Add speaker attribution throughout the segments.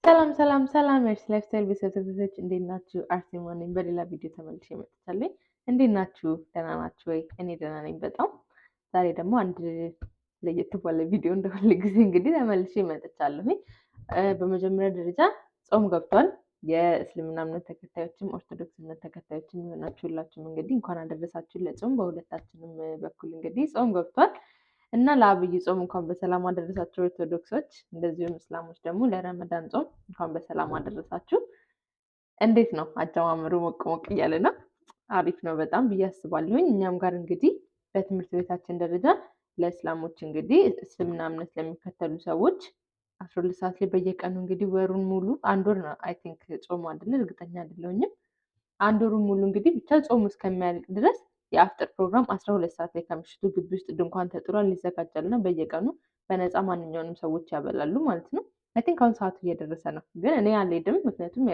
Speaker 1: ሰላም ሰላም ሰላም ላይፍስታይል ቤተሰቦች እንዴት ናችሁ? አርሴማ ነኝ። በሌላ ቪዲዮ ተመልሼ መጥቻለሁ። እንዴት ናችሁ? ደህና ናችሁ ወይ? እኔ ደህና ነኝ በጣም። ዛሬ ደግሞ አንድ ለየት ባለ ቪዲዮ እንደ ሁል ጊዜ እንግዲህ ተመልሼ መጥቻለሁ። በመጀመሪያ ደረጃ ጾም ገብቷል። የእስልምና እምነት ተከታዮችም ኦርቶዶክስ እምነት ተከታዮችም የሆናችሁ ሁላችሁም እንግዲህ እንኳን አደረሳችሁ ለጾም። በሁለታችንም በኩል እንግዲህ ጾም ገብቷል። እና ለአብይ ጾም እንኳን በሰላም አደረሳችሁ ኦርቶዶክሶች፣ እንደዚሁም እስላሞች ደግሞ ለረመዳን ጾም እንኳን በሰላም አደረሳችሁ። እንዴት ነው አጀማመሩ? ሞቅ ሞቅ እያለ ነው። አሪፍ ነው በጣም ብዬ አስባለሁኝ። እኛም ጋር እንግዲህ በትምህርት ቤታችን ደረጃ ለእስላሞች እንግዲህ እስልምና እምነት ለሚከተሉ ሰዎች 12 ሰዓት ላይ በየቀኑ እንግዲህ ወሩን ሙሉ አንድ ወር ነው አይ ቲንክ ጾሙ አይደለ፣ እርግጠኛ አይደለሁኝም። አንድ ወሩን ሙሉ እንግዲህ ብቻ ጾሙ እስከሚያልቅ ድረስ የአፍጥር ፕሮግራም 12 ሰዓት ላይ ከምሽቱ ግቢ ውስጥ ድንኳን ተጥሏል፣ ይዘጋጃል እና በየቀኑ በነፃ ማንኛውንም ሰዎች ያበላሉ ማለት ነው። አይ ቲንክ አሁን ሰዓቱ እየደረሰ ነው፣ ግን እኔ አልሄድም ምክንያቱም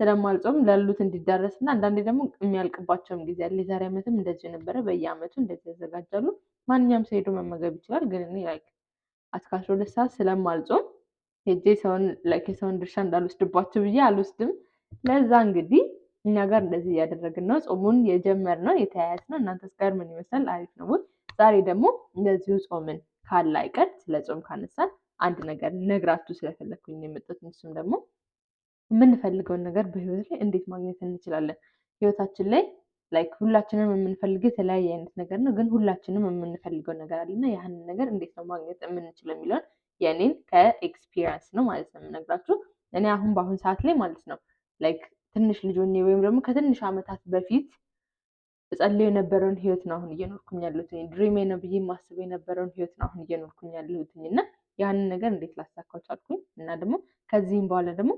Speaker 1: ስለማልጾም ላሉት እንዲዳረስ እና አንዳንዴ ደግሞ የሚያልቅባቸውም ጊዜ አለ። የዛሬ ዓመትም እንደዚህ ነበረ። በየዓመቱ እንደዚህ ያዘጋጃሉ። ማንኛውም ሰው ሄዶ መመገብ ይችላል። ግን እኔ እስከ 12 ሰዓት ስለማልጾም ሄጄ የሰውን ድርሻ እንዳልወስድባቸው ብዬ አልወስድም። ለዛ እንግዲህ እኛ ጋር እንደዚህ እያደረግን ነው ጾሙን የጀመርነው የተያያዝነው። እናንተስ ጋር ምን ይመስላል? አሪፍ ነው ወይ? ዛሬ ደግሞ እንደዚሁ ጾምን ካለ አይቀር ስለ ጾም ካነሳን አንድ ነገር ነግራችሁ ስለፈለኩኝ ነው የመጣሁት። እሱም ደግሞ የምንፈልገውን ነገር በህይወት ላይ እንዴት ማግኘት እንችላለን። ህይወታችን ላይ ሁላችንም የምንፈልገው የተለያየ አይነት ነገር ነው፣ ግን ሁላችንም የምንፈልገው ነገር አለና ያንን ነገር እንዴት ነው ማግኘት የምንችለው የሚለውን የኔን ከኤክስፒሪየንስ ነው ማለት ነው የምነግራችሁ። እኔ አሁን በአሁን ሰዓት ላይ ማለት ነው ትንሽ ልጅ ሆኜ ወይም ደግሞ ከትንሽ ዓመታት በፊት እጸልየው የነበረውን ህይወት ነው አሁን እየኖርኩኝ ያለሁት። ድሪሜ ነው ብዬ የማስበው የነበረውን ህይወት ነው አሁን እየኖርኩኝ ያለሁትኝ እና ያንን ነገር እንዴት ላሳካው ቻልኩኝ እና ደግሞ ከዚህም በኋላ ደግሞ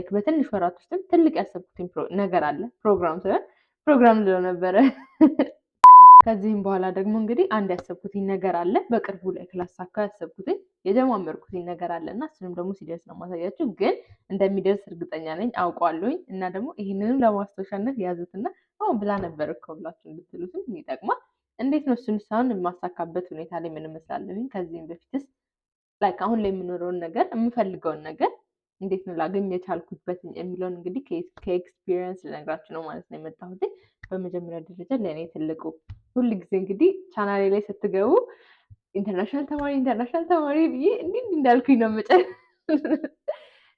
Speaker 1: በትንሽ ወራት ውስጥም ትልቅ ያሰብኩትኝ ነገር አለ። ፕሮግራም ልለው ነበረ። ከዚህም በኋላ ደግሞ እንግዲህ አንድ ያሰብኩትኝ ነገር አለ። በቅርቡ ላይ ላሳካው ያሰብኩትኝ የጀማመርኩትኝ ነገር አለ እና እሱንም ደግሞ ሲደርስ ነው ማሳያችሁ። ግን እንደሚደርስ እርግጠኛ ነኝ፣ አውቀዋለሁኝ። እና ደግሞ ይህንንም ለማስታወሻነት ያዙትና አሁን ብላ ነበር እኮ ብላችሁ እንድትሉትም ይጠቅማል። እንዴት ነው እሱን ሳይሆን የማሳካበት ሁኔታ ላይ ምን እመስላለሁኝ? ከዚህም በፊትስ አሁን ላይ የምኖረውን ነገር የምፈልገውን ነገር እንዴት ነው ላገኝ የቻልኩበት የሚለውን እንግዲህ ከኤክስፒሪየንስ ልነግራችሁ ነው ማለት ነው የመጣሁት። በመጀመሪያ ደረጃ ለእኔ ትልቁ ሁል ጊዜ እንግዲህ ቻናሌ ላይ ስትገቡ ኢንተርናሽናል ተማሪ ብዬ እንዲህ እንዳልኩኝ ነው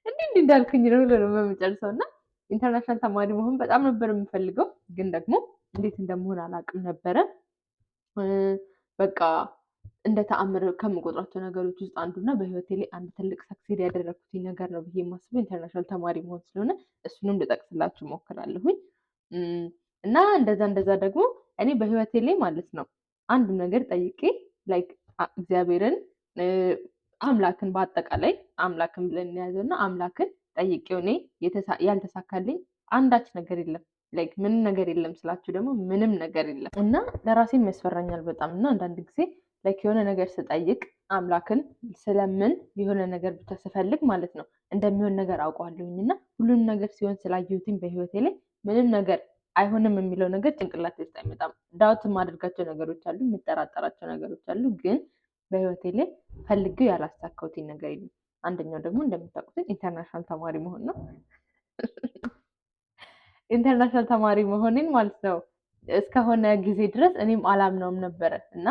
Speaker 1: እንዲህ እንዳልኩኝ ነው የምጨርሰው። እና ኢንተርናሽናል ተማሪ መሆን በጣም ነበር የምፈልገው፣ ግን ደግሞ እንዴት እንደመሆን አላውቅም ነበረ። በቃ እንደ ተአምር ከምቆጥራቸው ነገሮች ውስጥ አንዱና በህይወቴ ላይ አንድ ትልቅ ሰክሴድ ያደረኩትኝ ነገር ነው ብዬ የማስበው ኢንተርናሽናል ተማሪ መሆን ስለሆነ እሱንም ልጠቅስላችሁ እሞክራለሁኝ። እና እንደዛ ደግሞ እኔ በህይወቴ ላይ ማለት ነው አንድ ነገር ጠይቄ እግዚአብሔርን አምላክን በአጠቃላይ አምላክን ብለን እንያዘው እና አምላክን ጠይቄው እኔ ያልተሳካልኝ አንዳች ነገር የለም። ምንም ነገር የለም ስላችሁ ደግሞ ምንም ነገር የለም። እና ለራሴም ያስፈራኛል በጣም። እና አንዳንድ ጊዜ የሆነ ነገር ስጠይቅ አምላክን ስለምን የሆነ ነገር ብቻ ስፈልግ ማለት ነው እንደሚሆን ነገር አውቀዋለሁኝ። እና ሁሉንም ነገር ሲሆን ስላየሁትኝ በህይወቴ ላይ ምንም ነገር አይሆንም የሚለው ነገር ጭንቅላቴ ውስጥ አይመጣም። ዳውት የማደርጋቸው ነገሮች አሉ፣ የምጠራጠራቸው ነገሮች አሉ፣ ግን በህይወቴ ላይ ፈልጌው ያላሳካሁትኝ ነገር የለም። አንደኛው ደግሞ እንደምታውቁት ኢንተርናሽናል ተማሪ መሆን ነው። ኢንተርናሽናል ተማሪ መሆኔን ማለት ነው እስከሆነ ጊዜ ድረስ እኔም አላምነውም ነበረ። እና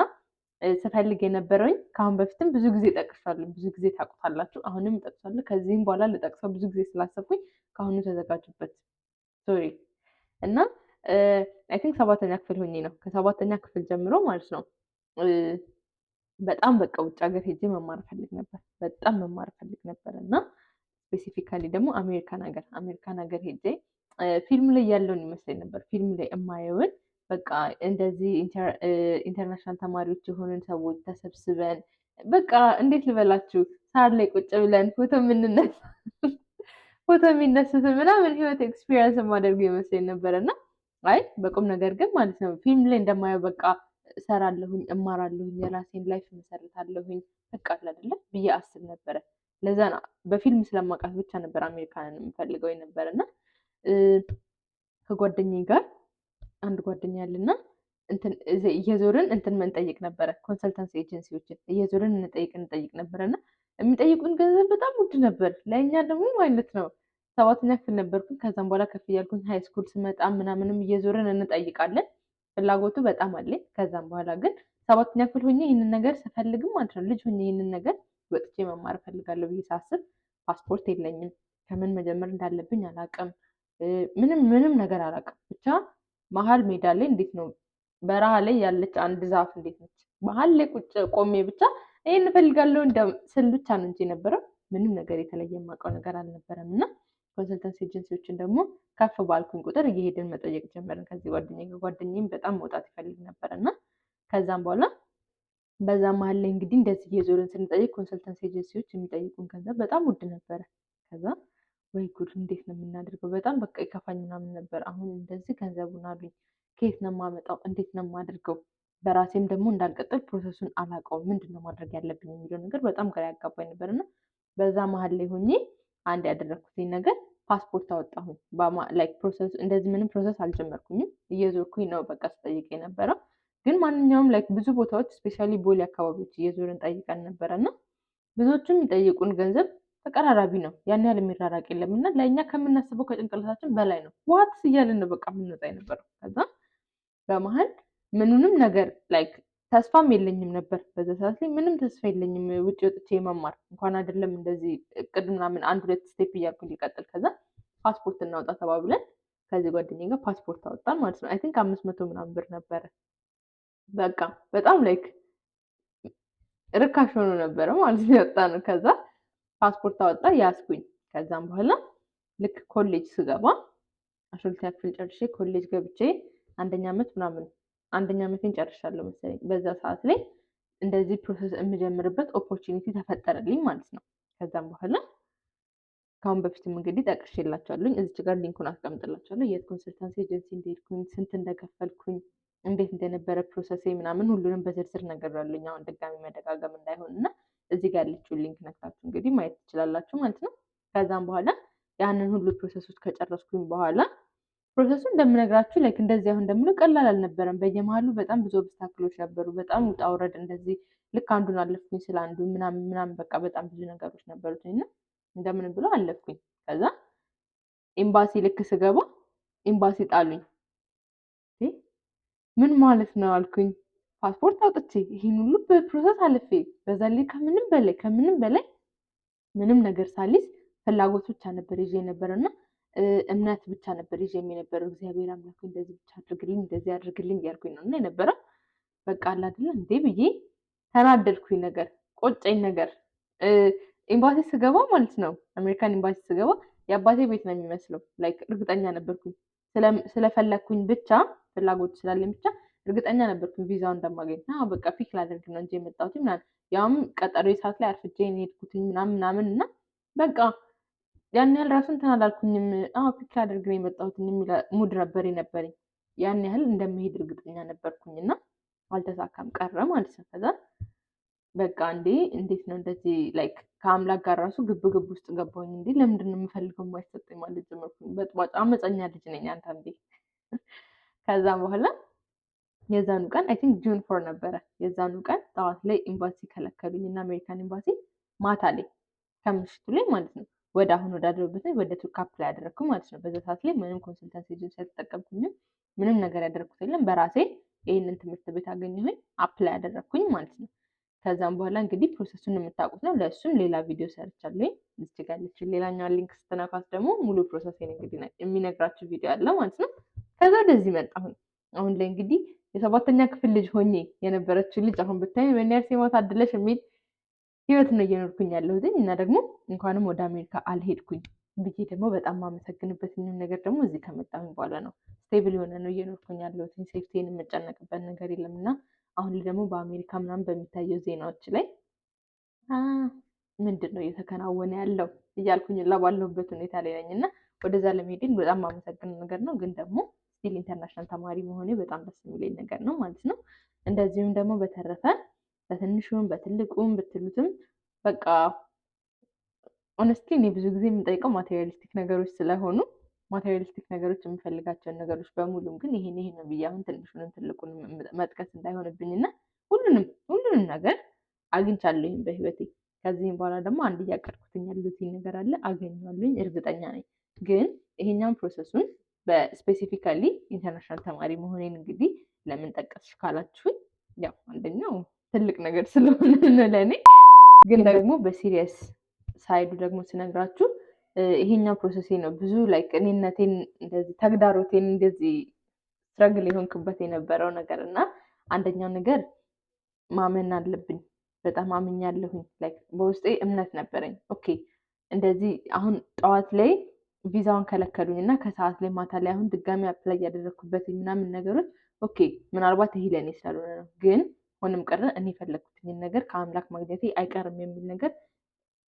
Speaker 1: ስፈልግ የነበረውኝ ከአሁን በፊትም ብዙ ጊዜ ጠቅሻለሁ፣ ብዙ ጊዜ ታውቁታላችሁ፣ አሁንም ጠቅሻለሁ፣ ከዚህም በኋላ ልጠቅሰው ብዙ ጊዜ ስላሰብኩኝ ከአሁኑ ተዘጋጁበት። ሶሪ። እና አይ ቲንክ 7ኛ ክፍል ሆኜ ነው፣ ከ7ኛ ክፍል ጀምሮ ማለት ነው በጣም በቃ ውጭ ሀገር ሄጄ መማር ፈልግ ነበር፣ በጣም መማር ፈልግ ነበር። እና ስፔሲፊካሊ ደግሞ አሜሪካን ሀገር ሄጄ ፊልም ላይ ያለውን ይመስለኝ ነበር፣ ፊልም ላይ የማየውን በቃ እንደዚህ ኢንተርናሽናል ተማሪዎች የሆኑን ሰዎች ተሰብስበን በቃ እንዴት ልበላችሁ ሳር ላይ ቁጭ ብለን ፎቶ የሚነሱት ምናምን ህይወት ኤክስፒሪየንስ የማደርገው ይመስለኝ ነበር። እና አይ በቁም ነገር ግን ማለት ነው ፊልም ላይ እንደማየው በቃ እሰራለሁኝ፣ እማራለሁኝ፣ የራሴን ላይፍ መሰርታለሁኝ በቃ አይደለ ብዬ አስብ ነበረ። ለዛ ነው በፊልም ስለማውቃት ብቻ ነበር አሜሪካንን የምፈልገው የነበረ። እና ከጓደኛዬ ጋር አንድ ጓደኛ ያለና እየዞርን እንጠይቅ ነበረ፣ ኮንሰልታንሲ ኤጀንሲዎችን እየዞርን እንጠይቅ ነበረና የሚጠይቁን ገንዘብ በጣም ውድ ነበር ለእኛ ደግሞ ማለት ነው። 7ኛ ክፍል ነበርኩኝ። ከዛም በኋላ ከፍ እያልኩኝ ሃይ ስኩል ስመጣ ምናምንም እየዞርን እንጠይቃለን። ፍላጎቱ በጣም አለኝ። ከዛም በኋላ ግን 7ኛ ክፍል ሆኜ ይህንን ነገር ስፈልግም ማለት ነው ልጅ ሆኜ ይህንን ነገር ወጥቼ መማር እፈልጋለሁ ብዬ ሳስብ ፓስፖርት የለኝም። ከምን መጀመር እንዳለብኝ አላውቅም። ምንም ምንም ነገር አላውቅም። ብቻ መሀል ሜዳ ላይ እንዴት ነው በረሃ ላይ ያለች አንድ ዛፍ እንዴት ነች መሀል ላይ ቁጭ ቆሜ ብቻ ይሄን እፈልጋለሁ እንደ ስል ብቻ ነው እንጂ የነበረው ምንም ነገር የተለየ የማውቀው ነገር አልነበረም። እና ኮንሰልተንሲ ኤጀንሲዎችን ደግሞ ከፍ ባልኩኝ ቁጥር እየሄድን መጠየቅ ጀመርን። ከዚህ ጓደኛዬም በጣም መውጣት ይፈልግ ነበር እና ከዛም በኋላ በዛ መሀል ላይ እንግዲህ እንደዚህ እየዞርን ስንጠይቅ ኮንሰልተንሲ ኤጀንሲዎች የሚጠይቁን ገንዘብ በጣም ውድ ነበረ። ከዛ ወይ ጉድ እንዴት ነው የምናደርገው? በጣም በቃ ይከፋኝ ምናምን ነበር። አሁን እንደዚህ ገንዘቡን አሉኝ ከየት ነው የማመጣው? እንዴት ነው የማደርገው? በራሴም ደግሞ እንዳልቀጥል ፕሮሰሱን አላውቀውም። ምንድን ነው ማድረግ ያለብኝ የሚለው ነገር በጣም ግራ ያጋባኝ ነበር እና በዛ መሀል ላይ ሆኜ አንድ ያደረግኩትኝ ነገር ፓስፖርት አወጣሁኝ። ላይክ ፕሮሰስ እንደዚህ ምንም ፕሮሰስ አልጀመርኩኝም። እየዞርኩኝ ነው በቃ ስጠይቅ የነበረው። ግን ማንኛውም ላይክ ብዙ ቦታዎች ስፔሻሊ ቦሌ አካባቢዎች እየዞርን ጠይቀን ነበረ እና ብዙዎቹም የሚጠይቁን ገንዘብ ተቀራራቢ ነው። ያን ያህል የሚራራቅ የለም እና ለእኛ ከምናስበው ከጭንቅላታችን በላይ ነው። ዋትስ እያልን ነው በቃ የምንወጣ የነበረው። ከዛ በመሀል ምኑንም ነገር ላይክ ተስፋም የለኝም ነበር። በዛ ሰዓት ላይ ምንም ተስፋ የለኝም ውጭ ወጥቼ መማር እንኳን አይደለም እንደዚህ እቅድ ምናምን አንድ ሁለት ስቴፕ እያልኩኝ ሊቀጥል። ከዛ ፓስፖርት እናውጣ ተባብለን ከዚህ ጓደኛዬ ጋር ፓስፖርት አወጣን ማለት ነው። አይ ቲንክ 500 ምናምን ብር ነበረ። በቃ በጣም ላይክ ርካሽ ሆኖ ነበረ ማለት ነው ያወጣነው። ከዛ ፓስፖርት አወጣ ያዝኩኝ። ከዛም በኋላ ልክ ኮሌጅ ስገባ 12ኛ ክፍል ጨርሼ ኮሌጅ ገብቼ አንደኛ ዓመት ምናምን አንደኛ ዓመቴን ጨርሻለሁ መሰለኝ። በዛ ሰዓት ላይ እንደዚህ ፕሮሰስ የምጀምርበት ኦፖርቹኒቲ ተፈጠረልኝ ማለት ነው። ከዛም በኋላ ከአሁን በፊትም እንግዲህ ጠቅሼላችኋለሁኝ። እዚች ጋር ሊንኩን አስቀምጥላችኋለሁ። የት ኮንሰልታንሲ ኤጀንሲ እንደሄድኩኝ፣ ስንት እንደከፈልኩኝ፣ እንዴት እንደነበረ ፕሮሰሴ ምናምን ሁሉንም በዝርዝር ነግሬያለሁኝ። አሁን ድጋሚ መደጋገም እንዳይሆን እና እዚህ ጋር ያለችውን ሊንክ ነክታችሁ እንግዲህ ማየት ትችላላችሁ ማለት ነው። ከዛም በኋላ ያንን ሁሉ ፕሮሰሶች ከጨረስኩኝ በኋላ ፕሮሰሱ እንደምነግራችሁ ላይክ እንደዚህ አሁን እንደምለው ቀላል አልነበረም። በየመሃሉ በጣም ብዙ ኦብስታክሎች ነበሩ። በጣም ውጣ ውረድ እንደዚህ ልክ አንዱን አለፍኩኝ ስለ አንዱ ምናምን ምናምን በቃ በጣም ብዙ ነገሮች ነበሩት እና እንደምን ብሎ አለፍኩኝ። ከዛ ኤምባሲ ልክ ስገባ ኤምባሲ ጣሉኝ። ምን ማለት ነው አልኩኝ። ፓስፖርት አውጥቼ ይህን ሁሉ በፕሮሰስ አልፌ በዛ ላይ ከምንም በላይ ምንም ነገር ሳሊዝ ፍላጎት ብቻ ነበር ይዤ ነበር እና እምነት ብቻ ነበር ይዤ የነበረው። እግዚአብሔር አምላክ እንደዚህ ብቻ አድርግልኝ እንደዚህ አድርግልኝ እያልኩኝ ነው እና የነበረው በቃ አለ አይደለ እንዴ ብዬ ተናደድኩኝ። ነገር ቆጨኝ ነገር ኤምባሲ ስገባ ማለት ነው አሜሪካን ኤምባሲ ስገባ የአባቴ ቤት ነው የሚመስለው። ላይክ እርግጠኛ ነበርኩኝ ስለፈለግኩኝ ብቻ ፍላጎት ስላለኝ ብቻ እርግጠኛ ነበርኩኝ ቪዛው እንደማገኝ። በቃ ፒክ ላደርግ ነው እንጂ የመጣሁት ምናምን ያውም ቀጠሮ ሰዓት ላይ አርፍጄ የሄድኩትኝ ምናምን ምናምን እና በቃ ያን ያህል ራሱ እንትን አላልኩኝም። ፒክ ላደርግ ነው የመጣሁት የሚል ሙድ ነበር የነበረኝ። ያን ያህል እንደምሄድ እርግጠኛ ነበርኩኝ እና አልተሳካም ቀረ ማለት ነው። ከዛ በቃ እንዴ እንዴት ነው እንደዚህ ላይክ ከአምላክ ጋር ራሱ ግብ ግብ ውስጥ ገባሁኝ። እንዴ ለምንድን ነው የምፈልገው የማይሰጠኝ ማለት ጀመርኩኝ። በጥባጭ አመፀኛ ልጅ ነኝ አንዳንዴ። ከዛም በኋላ የዛኑ ቀን አይ ቲንክ ጁን 4 ነበረ። የዛኑ ቀን ጠዋት ላይ ኤምባሲ ከለከሉኝ እና አሜሪካን ኤምባሲ ማታ ላይ ከምሽቱ ላይ ማለት ነው ወደ አሁን ወዳደረበት ወደ ቱርክ አፕላይ ያደረግኩ ማለት ነው። በዛ ሰዓት ላይ ምንም ኮንሰልታንሲ ኤጀንሲ አልተጠቀምኩኝም። ምንም ነገር ያደረግኩት የለም። በራሴ ይህንን ትምህርት ቤት አገኘሁኝ አፕላይ ያደረግኩኝ ማለት ነው። ከዛም በኋላ እንግዲህ ፕሮሰሱን የምታውቁት ነው። ለእሱም ሌላ ቪዲዮ ሰርቻለሁ። እዚህ ጋር ያለችን ሌላኛው ሊንክ ስትነካት ደግሞ ሙሉ ፕሮሰሴን እንግዲህ የሚነግራችሁ ቪዲዮ አለ ማለት ነው። ከዛ ወደዚህ መጣሁኝ። አሁን ላይ እንግዲህ የ7ኛ ክፍል ልጅ ሆኜ የነበረችው ልጅ አሁን ብታይ በኒያርሲ ሞት አድለሽ የሚል ህይወት ነው እየኖርኩኝ ያለሁት እና ደግሞ እንኳንም ወደ አሜሪካ አልሄድኩኝ ብዬ ደግሞ በጣም ማመሰግንበት ነገር ደግሞ እዚህ ከመጣሁኝ በኋላ ነው። ስቴብል የሆነ ነው እየኖርኩኝ ያለሁት። ሴፍቲን የምጨነቅበት ነገር የለም እና አሁን ላይ ደግሞ በአሜሪካ ምናምን በሚታየው ዜናዎች ላይ ምንድን ነው እየተከናወነ ያለው እያልኩኝ ባለሁበት ሁኔታ ላይ ነኝ እና ወደዛ ለመሄድን በጣም ማመሰግነው ነገር ነው። ግን ደግሞ ስቲል ኢንተርናሽናል ተማሪ መሆኔ በጣም ደስ የሚለኝ ነገር ነው ማለት ነው። እንደዚሁም ደግሞ በተረፈ በትንሹም በትልቁም ብትሉትም በቃ ኦነስትሊ እኔ ብዙ ጊዜ የምጠይቀው ማቴሪያሊስቲክ ነገሮች ስለሆኑ ማቴሪያሊስቲክ ነገሮች የምፈልጋቸውን ነገሮች በሙሉም ግን ይሄን ነው ብዬ አሁን ትንሹንም ትልቁንም መጥቀስ እንዳይሆንብኝ እና ሁሉንም ነገር አግኝቻለሁኝ በህይወቴ። ከዚህም በኋላ ደግሞ አንድ እያቀድኩትኝ ያሉት ነገር አለ፣ አገኘዋለሁኝ እርግጠኛ ነኝ። ግን ይሄኛውን ፕሮሰሱን በስፔሲፊካሊ ኢንተርናሽናል ተማሪ መሆኔን እንግዲህ ለምን ጠቀስሽ ካላችሁኝ፣ ያው አንደኛው ትልቅ ነገር ስለሆነ ለእኔ፣ ግን ደግሞ በሲሪየስ ሳይዱ ደግሞ ስነግራችሁ ይሄኛው ፕሮሰሴ ነው ብዙ ላይክ እኔነቴን እንደዚህ ተግዳሮቴን እንደዚህ ስትረግል የሆንክበት የነበረው ነገር እና አንደኛው ነገር ማመን አለብኝ። በጣም አምኛለሁኝ። ላይክ በውስጤ እምነት ነበረኝ። ኦኬ እንደዚህ አሁን ጠዋት ላይ ቪዛውን ከለከሉኝ እና ከሰዓት ላይ ማታ ላይ አሁን ድጋሚ አፕላይ ያደረግኩበት ምናምን ነገሮች ኦኬ ምናልባት ይሄ ለእኔ ስላልሆነ ነው፣ ግን ሆንም ቀረ እኔ የፈለግኩትኝን ነገር ከአምላክ ማግኘቴ አይቀርም የሚል ነገር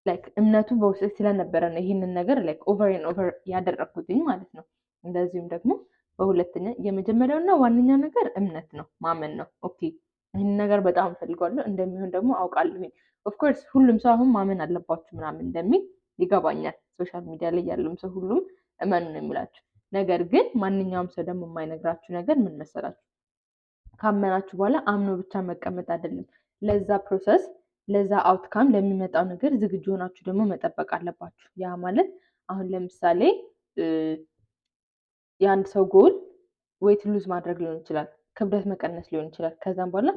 Speaker 1: ላይክ እምነቱ በውስጤ ስለነበረ ነው ይህንን ነገር ላይክ ኦቨር ኤንድ ኦቨር ያደረግኩትኝ ማለት ነው። እንደዚሁም ደግሞ በሁለተኛ የመጀመሪያውና ዋነኛ ነገር እምነት ነው፣ ማመን ነው። ኦኬ ይህን ነገር በጣም እፈልገዋለሁ እንደሚሆን ደግሞ አውቃለሁኝ። ኦፍኮርስ ሁሉም ሰው አሁን ማመን አለባችሁ ምናምን እንደሚል ይገባኛል። ሶሻል ሚዲያ ላይ ያሉም ሰው ሁሉም እመኑ ነው የሚላችሁ። ነገር ግን ማንኛውም ሰው ደግሞ የማይነግራችሁ ነገር ምን መሰላችሁ? ካመናችሁ በኋላ አምኖ ብቻ መቀመጥ አይደለም። ለዛ ፕሮሰስ፣ ለዛ አውትካም፣ ለሚመጣው ነገር ዝግጁ ሆናችሁ ደግሞ መጠበቅ አለባችሁ። ያ ማለት አሁን ለምሳሌ የአንድ ሰው ጎል ዌይት ሉዝ ማድረግ ሊሆን ይችላል፣ ክብደት መቀነስ ሊሆን ይችላል። ከዛም በኋላ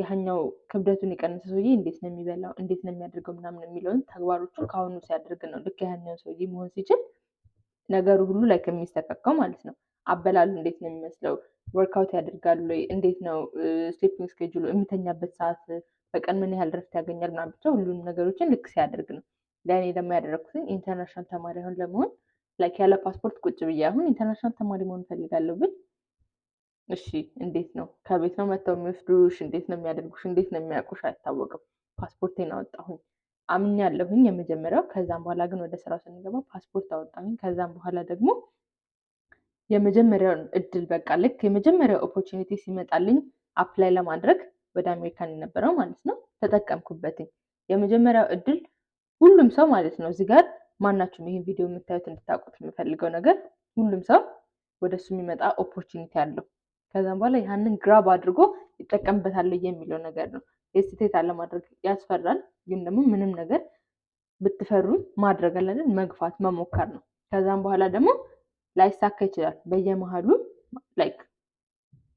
Speaker 1: ያኛው ክብደቱን የቀነሰ ሰውዬ እንዴት ነው የሚበላው፣ እንዴት ነው የሚያደርገው ምናምን የሚለውን ተግባሮቹን ከአሁኑ ሲያደርግ ነው ልክ ያኛው ሰውዬ መሆን ሲችል ነገሩ ሁሉ ላይ ከሚስተካከው ማለት ነው። አበላሉ እንዴት ነው የሚመስለው፣ ወርክአውት ያደርጋሉ ወይ፣ እንዴት ነው ስሊፒንግ ስኬጁሉ፣ የሚተኛበት ሰዓት፣ በቀን ምን ያህል ረፍት ያገኛል ምናምን፣ ብቻ ሁሉንም ነገሮችን ልክ ሲያደርግ ነው። ለእኔ ደግሞ ያደረግኩትን ኢንተርናሽናል ተማሪ አሁን ለመሆን ላይክ ያለ ፓስፖርት ቁጭ ብዬ አሁን ኢንተርናሽናል ተማሪ መሆን እፈልጋለሁ ብል እሺ እንዴት ነው ከቤት ነው መጥተው የሚወስዱሽ፣ እንዴት ነው የሚያደርጉሽ፣ እንዴት ነው የሚያውቁሽ አይታወቅም። ፓስፖርቴን አወጣሁኝ አምኛለሁኝ የመጀመሪያው። ከዛም በኋላ ግን ወደ ስራው ስንገባ ፓስፖርት አወጣሁኝ። ከዛም በኋላ ደግሞ የመጀመሪያውን እድል በቃ ልክ የመጀመሪያው ኦፖርቹኒቲ ሲመጣልኝ አፕላይ ለማድረግ ወደ አሜሪካን የነበረው ማለት ነው ተጠቀምኩበትኝ። የመጀመሪያው እድል ሁሉም ሰው ማለት ነው እዚህ ጋር ማናችሁም ይህን ቪዲዮ የምታዩት እንድታውቁት የምፈልገው ነገር ሁሉም ሰው ወደሱ የሚመጣ ኦፖርቹኒቲ አለው። ከዛም በኋላ ያንን ግራብ አድርጎ ይጠቀምበታል የሚለው ነገር ነው። ሄስቴት አለማድረግ ያስፈራል፣ ግን ደግሞ ምንም ነገር ብትፈሩ ማድረግ አለን መግፋት መሞከር ነው። ከዛም በኋላ ደግሞ ላይሳካ ይችላል። በየመሃሉ ላይክ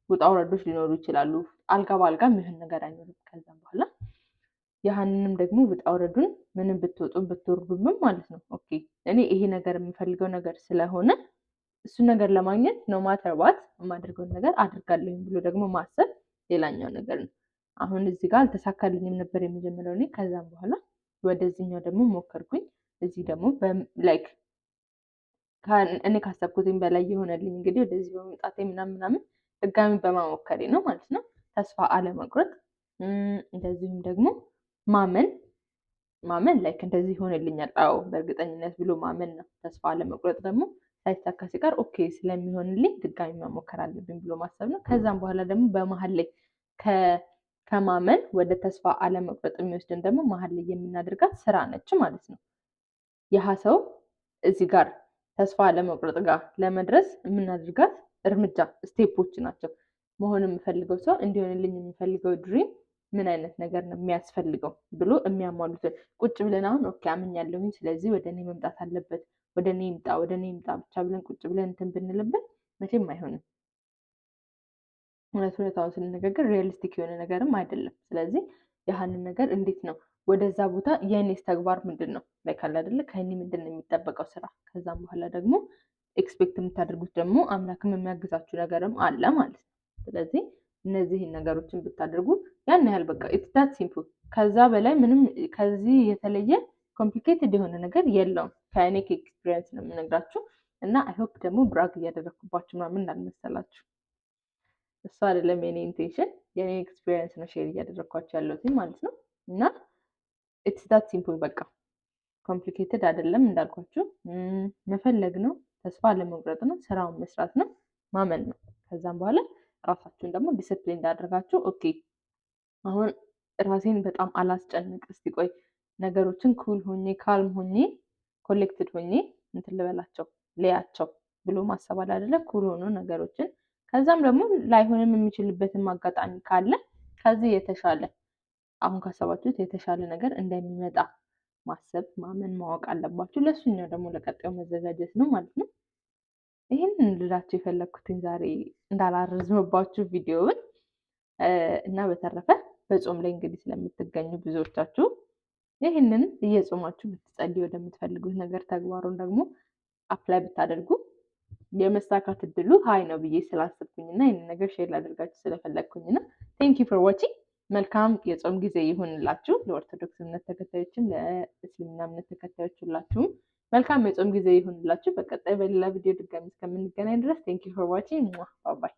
Speaker 1: ውጣ ውረዶች ሊኖሩ ይችላሉ። አልጋ በአልጋ የሚሆን ነገር አይኖርም። ከዛም በኋላ ያህንንም ደግሞ ውጣ ውረዱን ምንም ብትወጡ ብትወርዱም ማለት ነው ኦኬ እኔ ይሄ ነገር የምፈልገው ነገር ስለሆነ እሱን ነገር ለማግኘት ኖ ማተር ዋት የማደርገውን ነገር አድርጋለሁኝ ብሎ ደግሞ ማሰብ ሌላኛው ነገር ነው። አሁን እዚህ ጋር አልተሳካልኝም ነበር የመጀመሪያው እኔ። ከዛም በኋላ ወደዚህኛው ደግሞ ሞከርኩኝ። እዚህ ደግሞ ላይክ እኔ ካሰብኩትኝ በላይ የሆነልኝ እንግዲህ ወደዚህ በመምጣቴ ምናምን ድጋሚ በማሞከሬ ነው ማለት ነው። ተስፋ አለመቁረጥ፣ እንደዚሁም ደግሞ ማመን ላይክ እንደዚህ ይሆንልኛል፣ አዎ በእርግጠኝነት ብሎ ማመን ነው። ተስፋ አለመቁረጥ ደግሞ ሳይሳካ ሲቀር ኦኬ ስለሚሆንልኝ ድጋሚ መሞከር አለብኝ ብሎ ማሰብ ነው። ከዛም በኋላ ደግሞ በመሀል ላይ ከማመን ወደ ተስፋ አለመቁረጥ የሚወስድን ደግሞ መሀል ላይ የምናደርጋት ስራ ነች ማለት ነው። ያህ ሰው እዚህ ጋር ተስፋ አለመቁረጥ ጋር ለመድረስ የምናደርጋት እርምጃ ስቴፖች ናቸው። መሆን የምፈልገው ሰው እንዲሆንልኝ የምፈልገው ድሪም ምን አይነት ነገር ነው የሚያስፈልገው ብሎ የሚያሟሉትን ቁጭ ብለን አሁን ኦኬ አምኛለሁኝ ስለዚህ ወደ እኔ መምጣት አለበት፣ ወደ እኔ ይምጣ ብቻ ብለን ቁጭ ብለን እንትን ብንልበት መቼም አይሆንም። እውነታውን ስንነጋገር ሪያሊስቲክ የሆነ ነገርም አይደለም። ስለዚህ ያህንን ነገር እንዴት ነው ወደዛ ቦታ የእኔስ ተግባር ምንድን ነው ላይ ካለ አይደለ ከእኔ ምንድን ነው የሚጠበቀው ስራ። ከዛም በኋላ ደግሞ ኤክስፔክት የምታደርጉት ደግሞ አምላክም የሚያግዛችሁ ነገርም አለ ማለት ነው። ስለዚህ እነዚህን ነገሮችን ብታደርጉ ያን ያህል በቃ ኢትስ ዳት ሲምፕል። ከዛ በላይ ምንም ከዚህ የተለየ ኮምፕሊኬትድ የሆነ ነገር የለውም። ከእኔ ኤክስፒሪየንስ ነው የምነግራችሁ እና አይ ሆፕ ደግሞ ብራግ እያደረግኩባችሁ ምናምን እንዳልመሰላችሁ። እሱ አይደለም የኔ ኢንቴንሽን፣ የኔ ኤክስፒሪየንስ ነው ሼር እያደረግኳቸው ያለሁት ማለት ነው። እና ኢትስ ዳት ሲምፕል በቃ ኮምፕሊኬትድ አይደለም። እንዳልኳችሁ መፈለግ ነው፣ ተስፋ ለመቁረጥ ነው፣ ስራውን መስራት ነው፣ ማመን ነው። ከዛም በኋላ ራሳችሁን ደግሞ ዲስፕሊን እንዳደረጋችሁ ኦኬ አሁን ራሴን በጣም አላስጨንቅ፣ እስቲ ቆይ ነገሮችን ኩል ሆኜ ካልም ሆኜ ኮሌክትድ ሆኜ እንትን ልበላቸው ለያቸው ብሎ ማሰብ አለ አይደለ? ኩል ሆኖ ነገሮችን ከዛም ደግሞ ላይሆንም የሚችልበትም አጋጣሚ ካለ ከዚህ የተሻለ አሁን ካሰባችሁት የተሻለ ነገር እንደሚመጣ ማሰብ፣ ማመን፣ ማወቅ አለባችሁ። ለእሱኛው ደግሞ ለቀጣዩ መዘጋጀት ነው ማለት ነው። ይህንን ልላችሁ የፈለግኩትኝ ዛሬ እንዳላረዝምባችሁ ቪዲዮውን እና በተረፈ በጾም ላይ እንግዲህ ስለምትገኙ ብዙዎቻችሁ ይህንን እየጾማችሁ ብትጸልዩ ወደምትፈልጉት ነገር ተግባሩን ደግሞ አፕላይ ብታደርጉ የመሳካት እድሉ ሀይ ነው ብዬ ስላሰብኩኝ እና ይህንን ነገር ሼር ላደርጋችሁ ስለፈለግኩኝ እና ቴንክ ዩ ፎር ዋቺንግ። መልካም የጾም ጊዜ ይሁንላችሁ። ለኦርቶዶክስ እምነት ተከታዮችም ለእስልምና እምነት ተከታዮች ሁላችሁም መልካም የጾም ጊዜ ይሁንላችሁ። በቀጣይ በሌላ ቪዲዮ ድጋሚ እስከምንገናኝ ድረስ ቴንክ ዩ ፎር ዋቺንግ። ባይ ባይ።